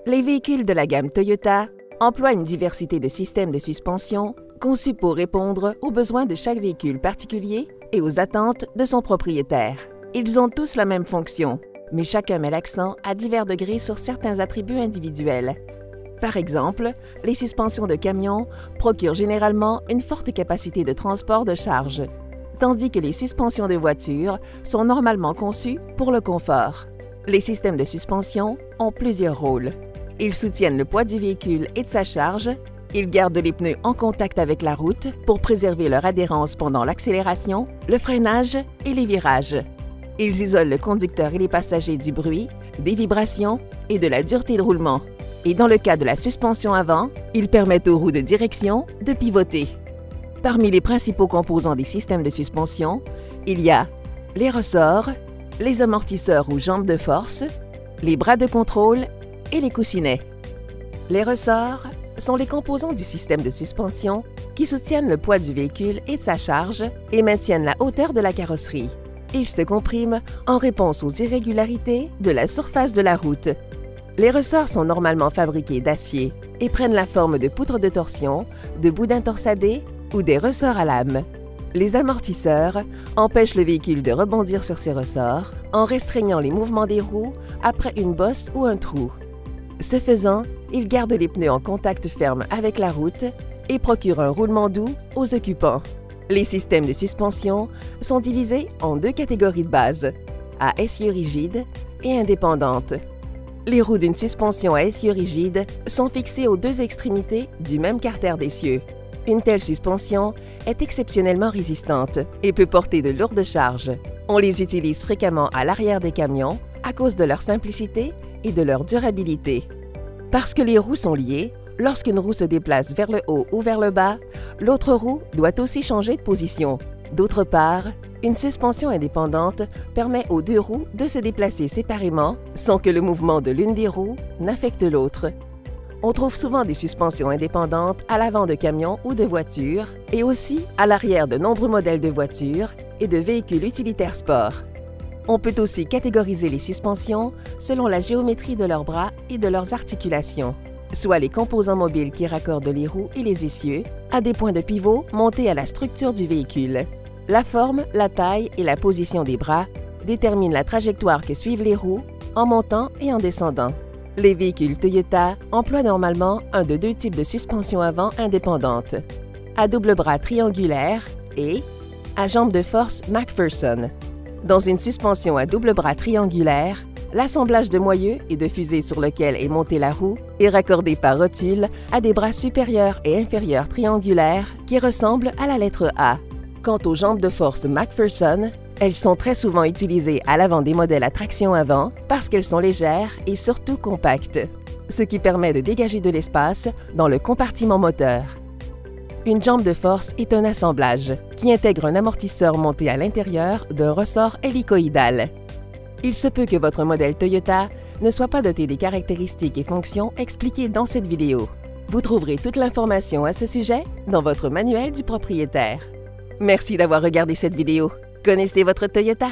Les véhicules de la gamme Toyota emploient une diversité de systèmes de suspension conçus pour répondre aux besoins de chaque véhicule particulier et aux attentes de son propriétaire. Ils ont tous la même fonction, mais chacun met l'accent à divers degrés sur certains attributs individuels. Par exemple, les suspensions de camions procurent généralement une forte capacité de transport de charge, tandis que les suspensions de voitures sont normalement conçues pour le confort. Les systèmes de suspension ont plusieurs rôles. Ils soutiennent le poids du véhicule et de sa charge, ils gardent les pneus en contact avec la route pour préserver leur adhérence pendant l'accélération, le freinage et les virages. Ils isolent le conducteur et les passagers du bruit, des vibrations et de la dureté de roulement. Et dans le cas de la suspension avant, ils permettent aux roues de direction de pivoter. Parmi les principaux composants des systèmes de suspension, il y a les ressorts, les amortisseurs ou jambes de force, les bras de contrôle et les coussinets. Les ressorts sont les composants du système de suspension qui soutiennent le poids du véhicule et de sa charge et maintiennent la hauteur de la carrosserie. Ils se compriment en réponse aux irrégularités de la surface de la route. Les ressorts sont normalement fabriqués d'acier et prennent la forme de poutres de torsion, de boudins torsadés ou des ressorts à lame. Les amortisseurs empêchent le véhicule de rebondir sur ses ressorts en restreignant les mouvements des roues après une bosse ou un trou. Ce faisant, ils gardent les pneus en contact ferme avec la route et procurent un roulement doux aux occupants. Les systèmes de suspension sont divisés en deux catégories de base, à essieu rigide et indépendante. Les roues d'une suspension à essieu rigide sont fixées aux deux extrémités du même carter d'essieu. Une telle suspension est exceptionnellement résistante et peut porter de lourdes charges. On les utilise fréquemment à l'arrière des camions à cause de leur simplicité et de leur durabilité. Parce que les roues sont liées, lorsqu'une roue se déplace vers le haut ou vers le bas, l'autre roue doit aussi changer de position. D'autre part, une suspension indépendante permet aux deux roues de se déplacer séparément sans que le mouvement de l'une des roues n'affecte l'autre. On trouve souvent des suspensions indépendantes à l'avant de camions ou de voitures et aussi à l'arrière de nombreux modèles de voitures et de véhicules utilitaires sport. On peut aussi catégoriser les suspensions selon la géométrie de leurs bras et de leurs articulations, soit les composants mobiles qui raccordent les roues et les essieux à des points de pivot montés à la structure du véhicule. La forme, la taille et la position des bras déterminent la trajectoire que suivent les roues en montant et en descendant. Les véhicules Toyota emploient normalement un de deux types de suspension avant indépendante, à double bras triangulaire et à jambes de force McPherson. Dans une suspension à double bras triangulaire, l'assemblage de moyeux et de fusées sur lequel est montée la roue est raccordé par rotule à des bras supérieurs et inférieurs triangulaires qui ressemblent à la lettre A. Quant aux jambes de force McPherson, elles sont très souvent utilisées à l'avant des modèles à traction avant parce qu'elles sont légères et surtout compactes, ce qui permet de dégager de l'espace dans le compartiment moteur. Une jambe de force est un assemblage qui intègre un amortisseur monté à l'intérieur d'un ressort hélicoïdal. Il se peut que votre modèle Toyota ne soit pas doté des caractéristiques et fonctions expliquées dans cette vidéo. Vous trouverez toute l'information à ce sujet dans votre manuel du propriétaire. Merci d'avoir regardé cette vidéo. Connaissez votre Toyota.